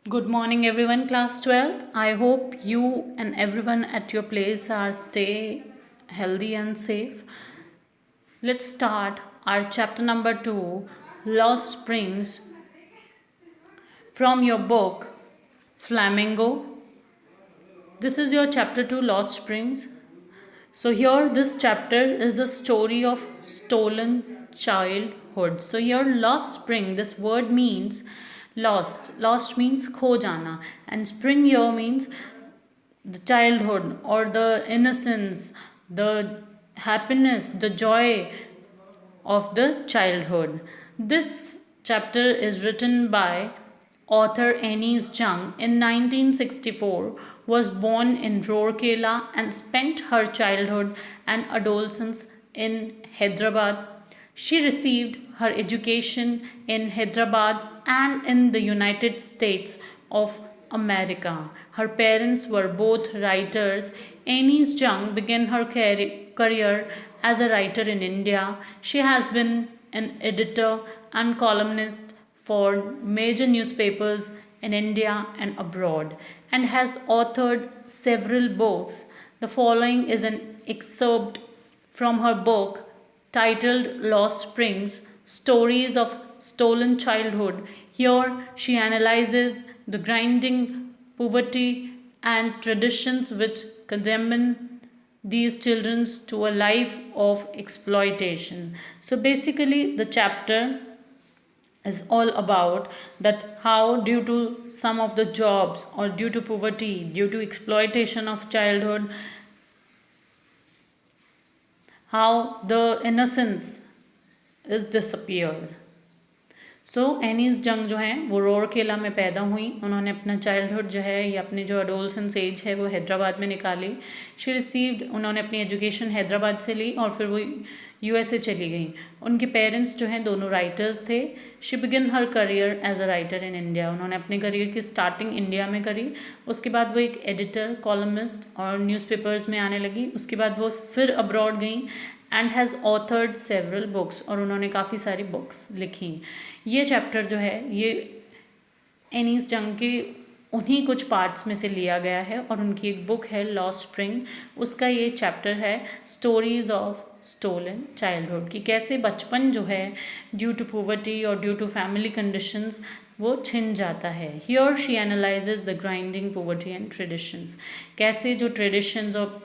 Good morning everyone, class 12th. I hope you and everyone at your place are stay healthy and safe. Let's start our chapter number 2, Lost Springs, from your book Flamingo. This is your chapter 2, Lost Springs. So here this chapter is a story of stolen childhood. So here lost spring, this word means lost. Lost means kho jana, and spring here means the childhood or the innocence, the happiness, the joy of the childhood. This chapter is written by author Anais Jung in 1964, was born in Rourkela and spent her childhood and adolescence in Hyderabad. She received her education in Hyderabad and in the United States of America. Her parents were both writers. Anais Jung began her career as a writer in India. She has been an editor and columnist for major newspapers in India and abroad and has authored several books. The following is an excerpt from her book titled Lost Springs, Stories of Stolen Childhood. Here she analyzes the grinding poverty and traditions which condemn these children to a life of exploitation. So basically, the chapter is all about that how due to some of the jobs or due to poverty, due to exploitation of childhood, how the innocence is disappeared. So Annie's जंग जो हैं वो रोरकेला में पैदा हुई. उन्होंने अपना childhood जो है या अपनी जो अडोलसेंस एज है वो हैदराबाद में निकाली. शी रिसीव्ड, उन्होंने अपनी एजुकेशन हैदराबाद से ली और फिर वो यूएसए चली गई. उनके पेरेंट्स जो हैं दोनों राइटर्स थे. She begin her career as a writer in India. उन्होंने अपने करियर की स्टार्टिंग इंडिया में करी. उसके बाद वो एक एडिटर, कॉलमिस्ट और न्यूज़पेपर्स में आने लगी. उसके बाद वो फिर अब्रॉड गई and has authored several books, और उन्होंने काफ़ी सारी बुक्स लिखी. ये चैप्टर जो है ये एनीस जंग के उन्हीं कुछ पार्ट्स में से लिया गया है और उनकी एक बुक है लॉस्ट स्प्रिंग. उसका ये चैप्टर है स्टोरीज ऑफ स्टोलन चाइल्डहुड, कि कैसे बचपन जो है ड्यू टू पॉवर्टी और ड्यू टू फैमिली कंडीशंस वो छिन जाता है. Here she analyses the grinding poverty and traditions, कैसे जो ट्रेडिशंस और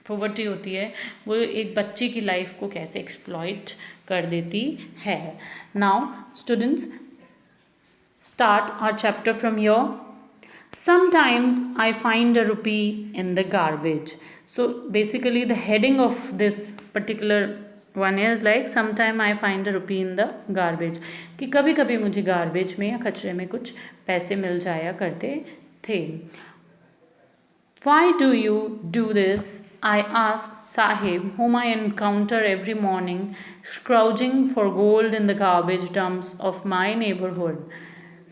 पॉवर्टी होती है वो एक बच्चे की लाइफ को कैसे एक्सप्लॉइट कर देती है. Now students, start our chapter from here. Sometimes I find a rupee in the garbage. So basically the heading of this particular one is like sometime I find a rupee in the garbage, कि कभी कभी मुझे garbage में या कचरे में कुछ पैसे मिल जाया करते थे. Why do you do this? I asked Sahib, whom I encounter every morning, scrounging for gold in the garbage dumps of my neighborhood.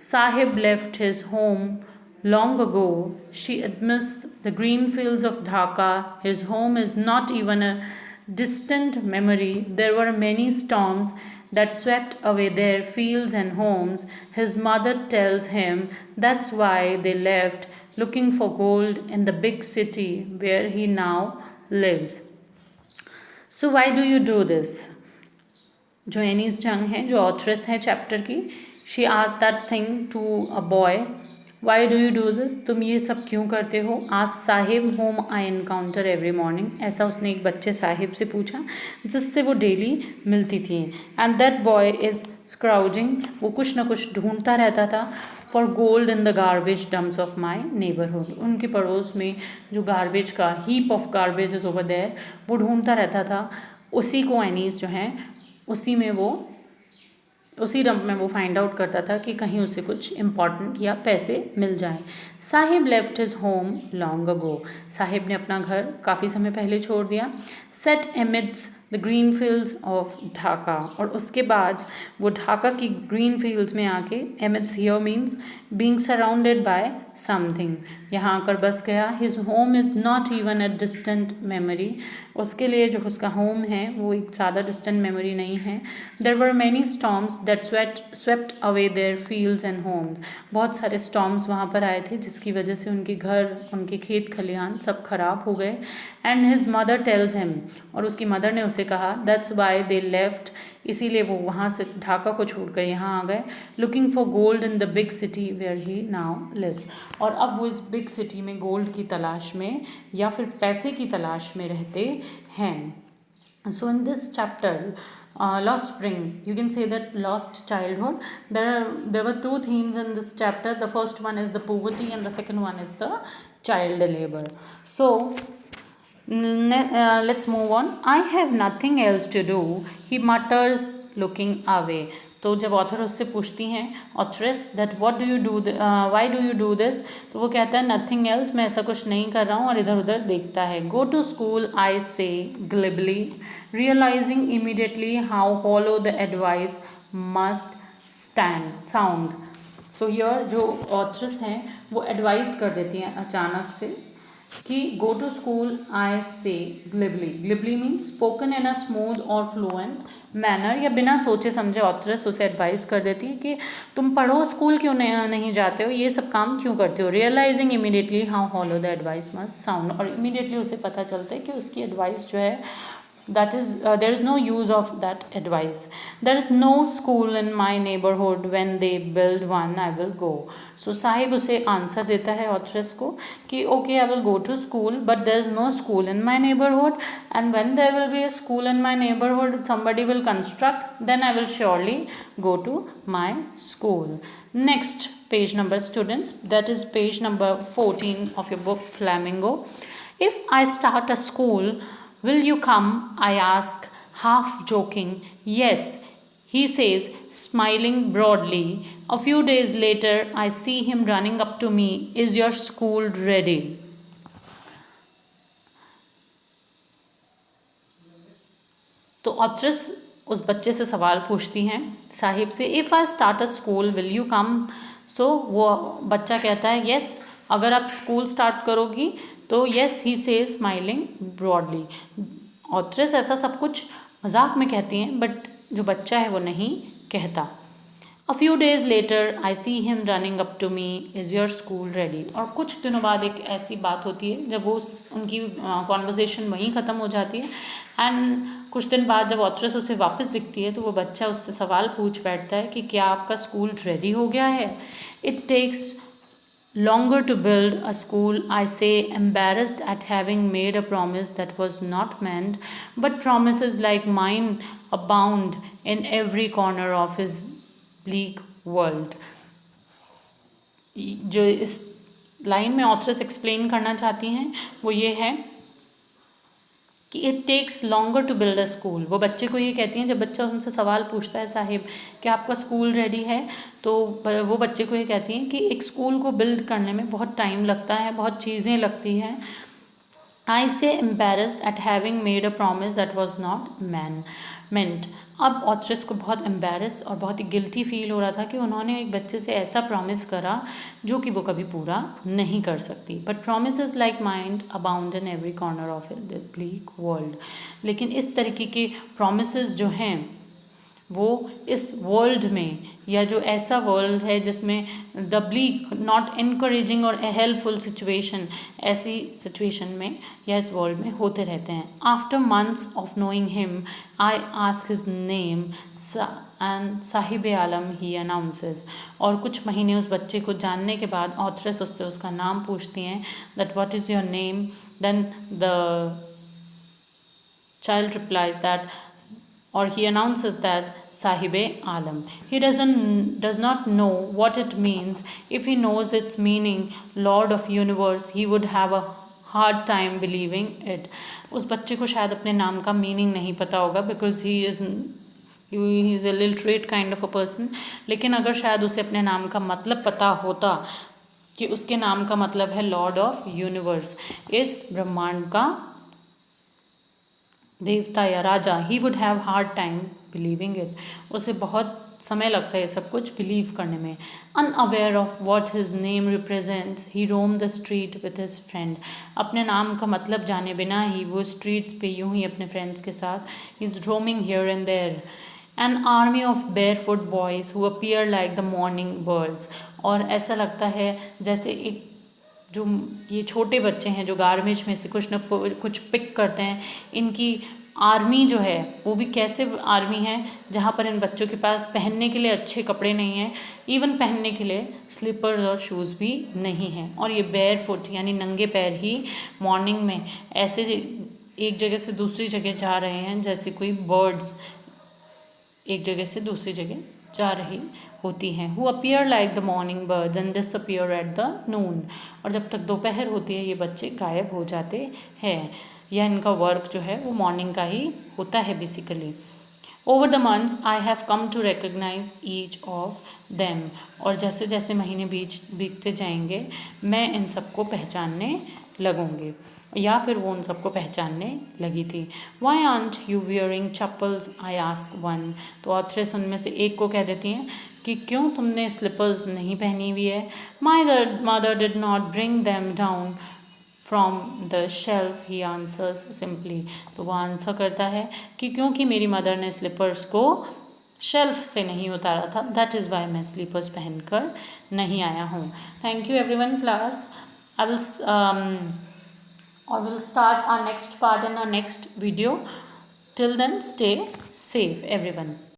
Sahib left his home long ago. She admits the green fields of Dhaka. His home is not even a distant memory. There were many storms that swept away their fields and homes. His mother tells him that's why they left, looking for gold in the big city where he now lives. So why do you do this? जो एनीस जंग है, जो authoress है chapter की, she asked that thing to a boy, why do you do this, तुम ये सब क्यों करते हो. Asked Saheb whom I encounter every morning, ऐसा उसने एक बच्चे साहिब से पूछा जिससे वो डेली मिलती थी. And that boy is scrounging, वो कुछ ना कुछ ढूंढता रहता था. For gold in the garbage dumps of my neighbourhood, उनके पड़ोस में जो गार्बेज का heap of garbage is over there वो ढूंढता रहता था. उसी को एनीस जो हैं उसी में वो उसी डंप में वो फाइंड आउट करता था कि कहीं उसे कुछ इम्पॉर्टेंट या पैसे मिल जाएं. Sahib left his home long ago, Sahib ने अपना घर काफ़ी समय पहले छोड़ दिया. Set amidst the green fields of Dhaka. और उसके बाद वो ढाका की ग्रीन फील्ड्स में आके amidst here means being surrounded by something, यहाँ आकर बस गया। His home is not even a distant memory, उसके लिए जो उसका होम है वो एक ज़्यादा डिस्टेंट मेमोरी नहीं है। There were many storms that swept away their fields and homes, बहुत सारे स्टॉर्म्स वहाँ पर आए थे जिसकी वजह से उनके घर, उनके खेत खलिहान सब खराब हो गए। And his mother tells him, और उसकी मदर ने उसे कहा, दैट्स वाई दे लेफ्ट, इसीलिए वो वहाँ से ढाका को छोड़ कर यहाँ आ गए। Looking for gold in the big city where he now lives, और अब वो इस बिग सिटी में गोल्ड की तलाश में या फिर पैसे की तलाश में रहते हैं। So in this chapter, Lost Spring, you can say that lost childhood. There were two themes in this chapter. The first one is the poverty, and the second one is the child labor. So let's move on. I have nothing else to do, he mutters, looking away. तो जब author उससे पूछती हैं authoress that what do you do, why do you do this, तो वो कहता है nothing else, मैं ऐसा कुछ नहीं कर रहा हूँ, और इधर उधर देखता है। Go to school I said glibly, realizing immediately how hollow the advice must sound. So here जो ऑथरेस हैं वो एडवाइस कर देती हैं अचानक से कि go to school I said glibly, glibly means spoken in a smooth और फ्लुएंट मैनर, या बिना सोचे समझे ऑथरेस उसे एडवाइस कर देती है कि तुम पढ़ो, स्कूल क्यों नहीं जाते हो, ये सब काम क्यों करते हो। Realising immediately how hollow the advice must sound, और इमीडिएटली उसे पता चलता है कि उसकी एडवाइस जो है that is there is no use of that advice. There is no school in my neighborhood, when they build one I will go. So Sahib उसे आंसर देता है ऑथरेस को कि okay I will go to school but there is no school in my neighborhood, and when there will be a school in my neighborhood somebody will construct, then I will surely go to my school. Next page number, students, that is page number 14 of your book Flamingo. If I start a school, will you come? I ask, half joking. Yes, he says, smiling broadly. A few days later, I see him running up to me. Is your school ready? तो authoress उस बच्चे से सवाल पूछती हैं साहिब से, if I start a school will you come. So वो बच्चा कहता है यस, अगर आप स्कूल स्टार्ट करोगी तो यस, ही से स्माइलिंग ब्रॉडली। ऑथरेस ऐसा सब कुछ मजाक में कहती हैं बट जो बच्चा है वो नहीं कहता। A few days later I see him running up to me, is your school ready. और कुछ दिनों बाद एक ऐसी बात होती है जब वो उनकी कॉन्वर्सेशन वहीं ख़त्म हो जाती है, एंड कुछ दिन बाद जब ऑथरेस उसे वापस दिखती है तो वो बच्चा उससे सवाल पूछ बैठता है कि क्या आपका स्कूल रेडी हो गया है। It takes longer to build a school, I say, embarrassed at having made a promise that was not meant, but promises like mine abound in every corner of his bleak world. जो इस line में authoress explain करना चाहती हैं वो ये है कि it takes longer to build a school. वो बच्चे को ये कहती हैं, जब बच्चा उनसे सवाल पूछता है साहिब कि आपका स्कूल रेडी है, तो वो बच्चे को ये कहती हैं कि एक स्कूल को बिल्ड करने में बहुत टाइम लगता है, बहुत चीज़ें लगती हैं। आई से embarrassed eight having made a promise that was not meant. अब ऑथरेस को बहुत एम्बेरस और बहुत ही गिल्टी फील हो रहा था कि उन्होंने एक बच्चे से ऐसा प्रॉमिस करा जो कि वो कभी पूरा नहीं कर सकती। But promises like mind abound in every corner of the bleak world. लेकिन इस तरीके के प्रोमिसेस जो हैं वो इस वर्ल्ड में, या जो ऐसा वर्ल्ड है जिसमें द ब्लीक नॉट इनकरेजिंग और हेल्पफुल सिचुएशन, ऐसी सिचुएशन में या इस वर्ल्ड में होते रहते हैं। After months of knowing him I ask his name and Sahib Alam he announces. और कुछ महीने उस बच्चे को जानने के बाद ऑथरेस उससे उसका नाम पूछती हैं, that what is your name. Then the child replies that, or he announces that Sahibe Alam. He does not know what it means. If he knows its meaning, Lord of Universe, he would have a hard time believing it. उस बच्चे को शायद अपने नाम का meaning नहीं पता होगा, because he is a literate kind of a person. लेकिन अगर शायद उसे अपने नाम का मतलब पता होता कि उसके नाम का मतलब है लॉर्ड ऑफ यूनिवर्स, इस ब्रह्मांड का देवता या राजा, he would have hard time believing it, उसे बहुत समय लगता है ये सब कुछ बिलीव करने में। Unaware of what his name represents he Rome the street with his friend, अपने नाम का मतलब जाने बिना ही वो स्ट्रीट्स पे यूं ही अपने फ्रेंड्स के साथ is roaming here and there. An army of barefoot boys who appear like the morning birds, और ऐसा लगता है जैसे एक जो ये छोटे बच्चे हैं जो गार्बेज में से कुछ न कुछ पिक करते हैं, इनकी आर्मी जो है वो भी कैसे आर्मी है जहाँ पर इन बच्चों के पास पहनने के लिए अच्छे कपड़े नहीं हैं, इवन पहनने के लिए स्लीपर्स और शूज़ भी नहीं हैं, और ये बेयर फुट यानी नंगे पैर ही मॉर्निंग में ऐसे एक जगह से दूसरी जगह जा रहे हैं जैसे कोई बर्ड्स एक जगह से दूसरी जगह जा रही होती हैं। Who appear like the morning birds and disappear at the noon, और जब तक दोपहर होती है ये बच्चे गायब हो जाते हैं, या इनका वर्क जो है वो मॉर्निंग का ही होता है basically. Over the months I have come to recognise each of them, और जैसे जैसे महीने बीतते जाएंगे मैं इन सबको पहचानने लगूंगी, या फिर वो उन सबको पहचानने लगी थी। Y aunt you wearing chappals I ask one, तो ऑथरेस उनमें से एक को कह देती हैं कि क्यों तुमने स्लिपर्स नहीं पहनी हुई है। My mother did not bring them down from the shelf he answers simply, तो वो आंसर करता है कि क्योंकि मेरी मदर ने स्लीपर्स को शेल्फ से नहीं उतारा था, दैट इज़ वाई मैं स्लीपर्स पहनकर नहीं आया हूँ। Thank you everyone class, I will or we'll start our next part in our next video. Till then, stay safe everyone.